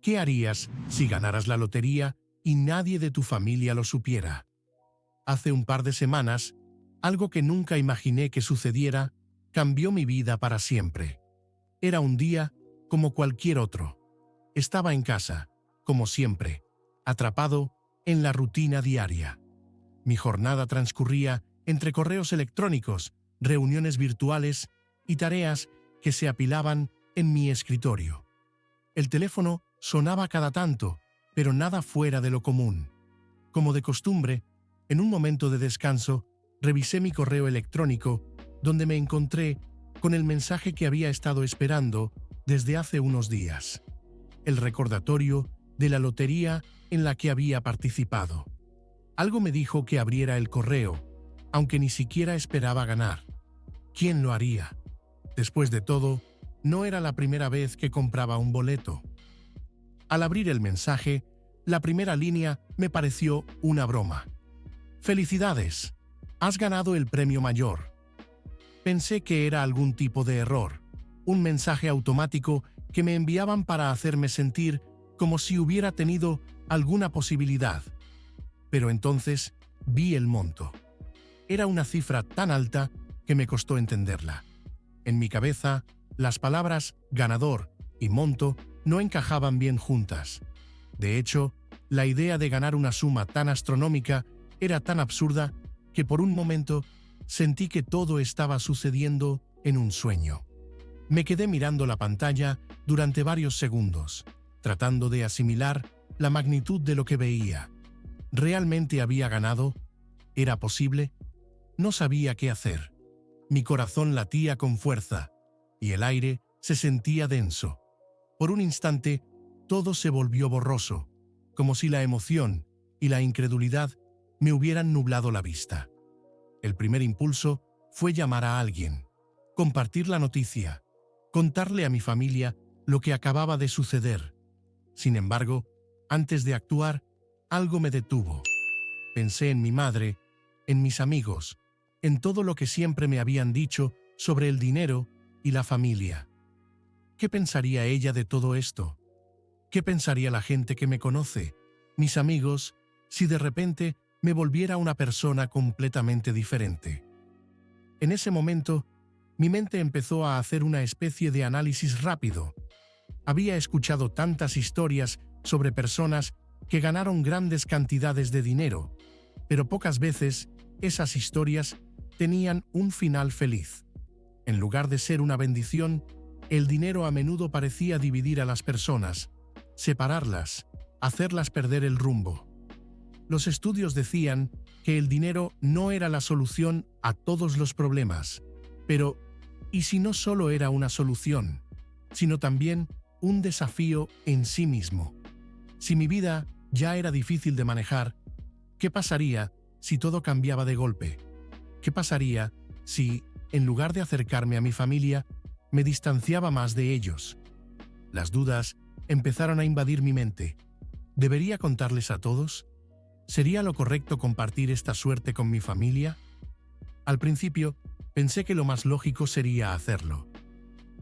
¿Qué harías si ganaras la lotería y nadie de tu familia lo supiera? Hace un par de semanas, algo que nunca imaginé que sucediera cambió mi vida para siempre. Era un día como cualquier otro. Estaba en casa, como siempre, atrapado en la rutina diaria. Mi jornada transcurría entre correos electrónicos, reuniones virtuales y tareas que se apilaban en mi escritorio. El teléfono sonaba cada tanto, pero nada fuera de lo común. Como de costumbre, en un momento de descanso, revisé mi correo electrónico, donde me encontré con el mensaje que había estado esperando desde hace unos días. El recordatorio de la lotería en la que había participado. Algo me dijo que abriera el correo, aunque ni siquiera esperaba ganar. ¿Quién lo haría? Después de todo, no era la primera vez que compraba un boleto. Al abrir el mensaje, la primera línea me pareció una broma. ¡Felicidades! Has ganado el premio mayor. Pensé que era algún tipo de error, un mensaje automático que me enviaban para hacerme sentir como si hubiera tenido alguna posibilidad. Pero entonces vi el monto. Era una cifra tan alta que me costó entenderla. En mi cabeza, las palabras ganador y monto no encajaban bien juntas. De hecho, la idea de ganar una suma tan astronómica era tan absurda que por un momento sentí que todo estaba sucediendo en un sueño. Me quedé mirando la pantalla durante varios segundos, tratando de asimilar la magnitud de lo que veía. ¿Realmente había ganado? ¿Era posible? No sabía qué hacer. Mi corazón latía con fuerza y el aire se sentía denso. Por un instante, todo se volvió borroso, como si la emoción y la incredulidad me hubieran nublado la vista. El primer impulso fue llamar a alguien, compartir la noticia, contarle a mi familia lo que acababa de suceder. Sin embargo, antes de actuar, algo me detuvo. Pensé en mi madre, en mis amigos, en todo lo que siempre me habían dicho sobre el dinero y la familia. ¿Qué pensaría ella de todo esto? ¿Qué pensaría la gente que me conoce, mis amigos, si de repente me volviera una persona completamente diferente? En ese momento, mi mente empezó a hacer una especie de análisis rápido. Había escuchado tantas historias sobre personas que ganaron grandes cantidades de dinero, pero pocas veces esas historias tenían un final feliz. En lugar de ser una bendición, el dinero a menudo parecía dividir a las personas, separarlas, hacerlas perder el rumbo. Los estudios decían que el dinero no era la solución a todos los problemas, pero ¿y si no solo era una solución, sino también un desafío en sí mismo? Si mi vida ya era difícil de manejar, ¿qué pasaría si todo cambiaba de golpe? ¿Qué pasaría si, en lugar de acercarme a mi familia, me distanciaba más de ellos? Las dudas empezaron a invadir mi mente. ¿Debería contarles a todos? ¿Sería lo correcto compartir esta suerte con mi familia? Al principio, pensé que lo más lógico sería hacerlo.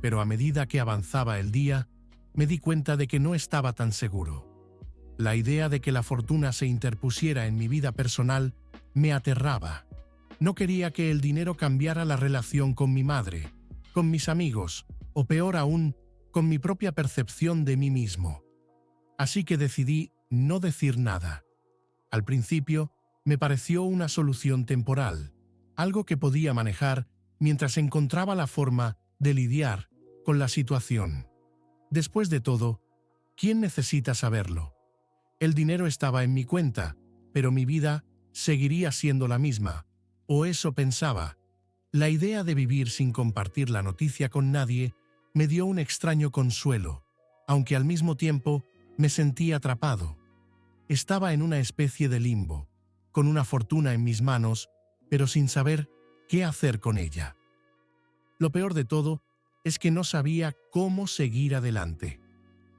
Pero a medida que avanzaba el día, me di cuenta de que no estaba tan seguro. La idea de que la fortuna se interpusiera en mi vida personal me aterraba. No quería que el dinero cambiara la relación con mi madre, con mis amigos, o peor aún, con mi propia percepción de mí mismo. Así que decidí no decir nada. Al principio, me pareció una solución temporal, algo que podía manejar mientras encontraba la forma de lidiar con la situación. Después de todo, ¿quién necesita saberlo? El dinero estaba en mi cuenta, pero mi vida seguiría siendo la misma, o eso pensaba. La idea de vivir sin compartir la noticia con nadie me dio un extraño consuelo, aunque al mismo tiempo me sentí atrapado. Estaba en una especie de limbo, con una fortuna en mis manos, pero sin saber qué hacer con ella. Lo peor de todo es que no sabía cómo seguir adelante.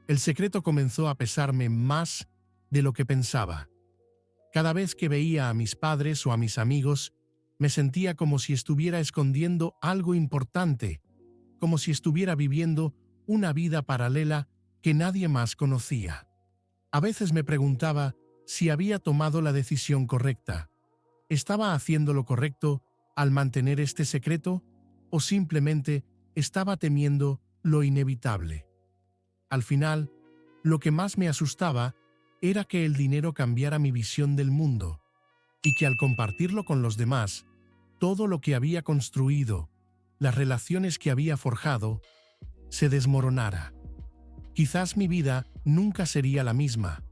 El secreto comenzó a pesarme más de lo que pensaba. Cada vez que veía a mis padres o a mis amigos, me sentía como si estuviera escondiendo algo importante, como si estuviera viviendo una vida paralela que nadie más conocía. A veces me preguntaba si había tomado la decisión correcta. ¿Estaba haciendo lo correcto al mantener este secreto o simplemente estaba temiendo lo inevitable? Al final, lo que más me asustaba era que el dinero cambiara mi visión del mundo y que al compartirlo con los demás, todo lo que había construido, las relaciones que había forjado, se desmoronara. Quizás mi vida nunca sería la misma,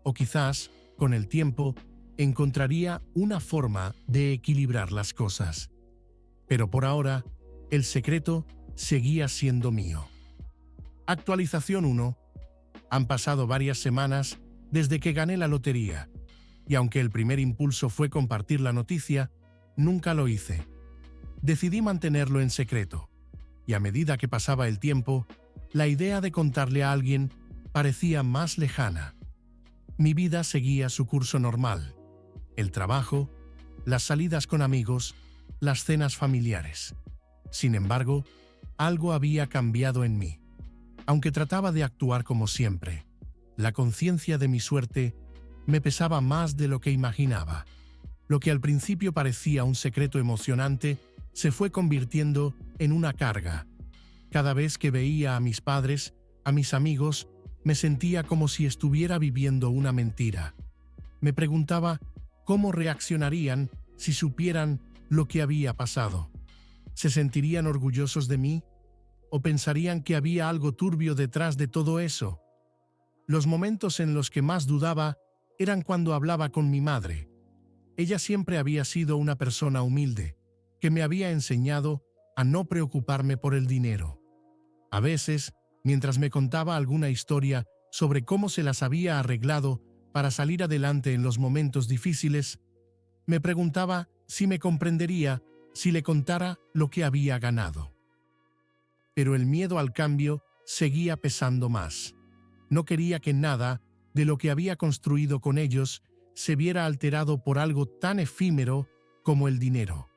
o quizás, con el tiempo, encontraría una forma de equilibrar las cosas. Pero por ahora, el secreto seguía siendo mío. Actualización 1. Han pasado varias semanas desde que gané la lotería, y aunque el primer impulso fue compartir la noticia, nunca lo hice. Decidí mantenerlo en secreto, y a medida que pasaba el tiempo, la idea de contarle a alguien parecía más lejana. Mi vida seguía su curso normal: el trabajo, las salidas con amigos, las cenas familiares. Sin embargo, algo había cambiado en mí. Aunque trataba de actuar como siempre, la conciencia de mi suerte me pesaba más de lo que imaginaba. Lo que al principio parecía un secreto emocionante se fue convirtiendo en una carga. Cada vez que veía a mis padres, a mis amigos, me sentía como si estuviera viviendo una mentira. Me preguntaba cómo reaccionarían si supieran lo que había pasado. ¿Se sentirían orgullosos de mí? ¿O pensarían que había algo turbio detrás de todo eso? Los momentos en los que más dudaba eran cuando hablaba con mi madre. Ella siempre había sido una persona humilde, que me había enseñado a no preocuparme por el dinero. A veces, mientras me contaba alguna historia sobre cómo se las había arreglado para salir adelante en los momentos difíciles, me preguntaba si me comprendería si le contara lo que había ganado. Pero el miedo al cambio seguía pesando más. No quería que nada de lo que había construido con ellos se viera alterado por algo tan efímero como el dinero.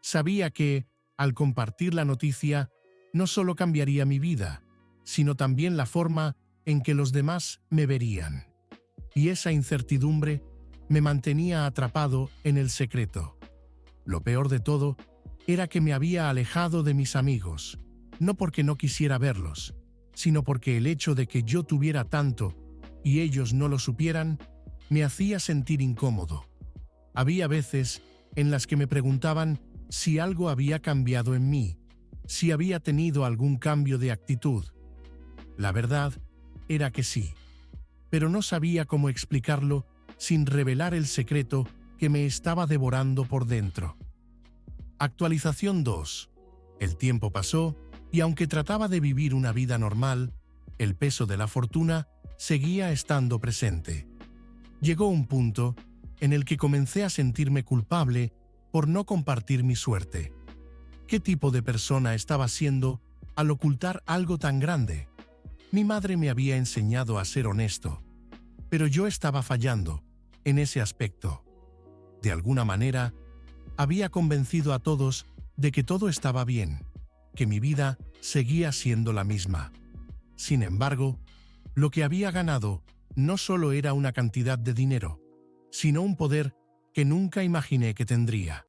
Sabía que, al compartir la noticia, no solo cambiaría mi vida, sino también la forma en que los demás me verían. Y esa incertidumbre me mantenía atrapado en el secreto. Lo peor de todo era que me había alejado de mis amigos, no porque no quisiera verlos, sino porque el hecho de que yo tuviera tanto y ellos no lo supieran, me hacía sentir incómodo. Había veces en las que me preguntaban si algo había cambiado en mí, si había tenido algún cambio de actitud. La verdad era que sí, pero no sabía cómo explicarlo sin revelar el secreto que me estaba devorando por dentro. Actualización 2. El tiempo pasó y aunque trataba de vivir una vida normal, el peso de la fortuna seguía estando presente. Llegó un punto en el que comencé a sentirme culpable por no compartir mi suerte. ¿Qué tipo de persona estaba siendo al ocultar algo tan grande? Mi madre me había enseñado a ser honesto, pero yo estaba fallando en ese aspecto. De alguna manera, había convencido a todos de que todo estaba bien, que mi vida seguía siendo la misma. Sin embargo, lo que había ganado no solo era una cantidad de dinero, sino un poder que nunca imaginé que tendría.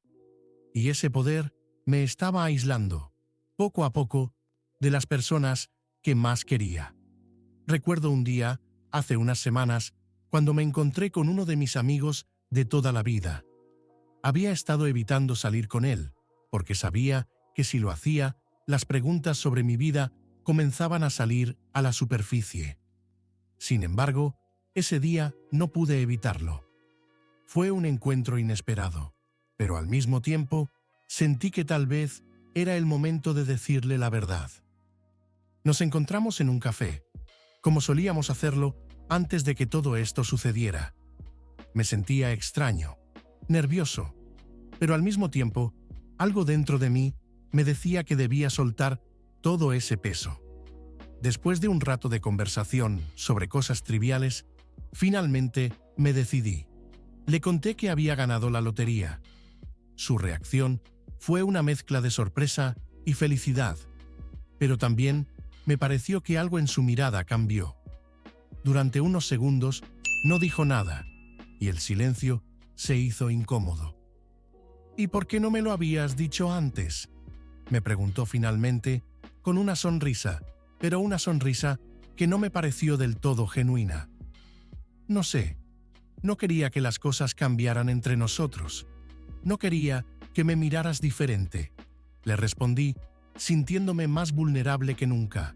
Y ese poder me estaba aislando, poco a poco, de las personas que más quería. Recuerdo un día, hace unas semanas, cuando me encontré con uno de mis amigos de toda la vida. Había estado evitando salir con él, porque sabía que si lo hacía, las preguntas sobre mi vida comenzaban a salir a la superficie. Sin embargo, ese día no pude evitarlo. Fue un encuentro inesperado, pero al mismo tiempo sentí que tal vez era el momento de decirle la verdad. Nos encontramos en un café, como solíamos hacerlo antes de que todo esto sucediera. Me sentía extraño, nervioso, pero al mismo tiempo, algo dentro de mí me decía que debía soltar todo ese peso. Después de un rato de conversación sobre cosas triviales, finalmente me decidí. Le conté que había ganado la lotería. Su reacción fue una mezcla de sorpresa y felicidad, pero también me pareció que algo en su mirada cambió. Durante unos segundos no dijo nada, y el silencio se hizo incómodo. «¿Y por qué no me lo habías dicho antes?», me preguntó finalmente, con una sonrisa, pero una sonrisa que no me pareció del todo genuina. «No sé, no quería que las cosas cambiaran entre nosotros. No quería que me miraras diferente», le respondí, sintiéndome más vulnerable que nunca.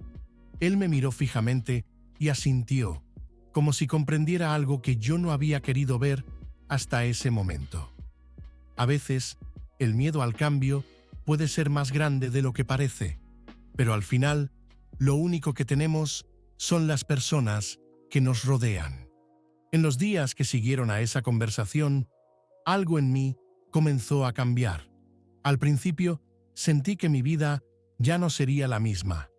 Él me miró fijamente y asintió, como si comprendiera algo que yo no había querido ver hasta ese momento. A veces, el miedo al cambio puede ser más grande de lo que parece, pero al final, lo único que tenemos son las personas que nos rodean. En los días que siguieron a esa conversación, algo en mí comenzó a cambiar. Al principio, sentí que mi vida ya no sería la misma.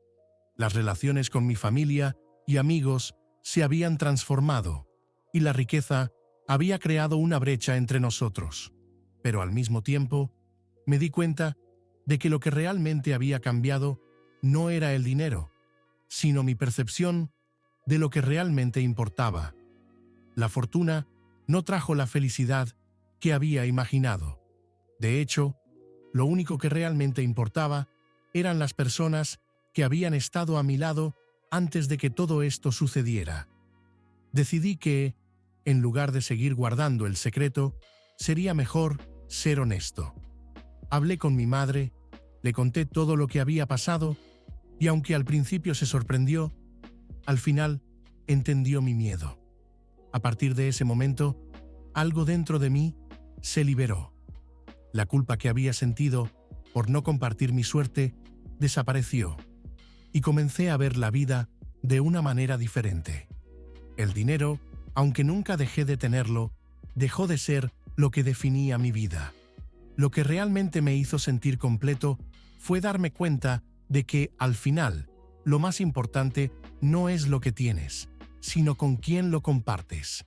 Las relaciones con mi familia y amigos se habían transformado, y la riqueza había creado una brecha entre nosotros. Pero al mismo tiempo, me di cuenta de que lo que realmente había cambiado no era el dinero, sino mi percepción de lo que realmente importaba. La fortuna no trajo la felicidad que había imaginado. De hecho, lo único que realmente importaba eran las personas que habían estado a mi lado antes de que todo esto sucediera. Decidí que, en lugar de seguir guardando el secreto, sería mejor ser honesto. Hablé con mi madre, le conté todo lo que había pasado, y aunque al principio se sorprendió, al final entendió mi miedo. A partir de ese momento, algo dentro de mí se liberó. La culpa que había sentido por no compartir mi suerte desapareció, y comencé a ver la vida de una manera diferente. El dinero, aunque nunca dejé de tenerlo, dejó de ser lo que definía mi vida. Lo que realmente me hizo sentir completo fue darme cuenta de que, al final, lo más importante no es lo que tienes, sino con quién lo compartes.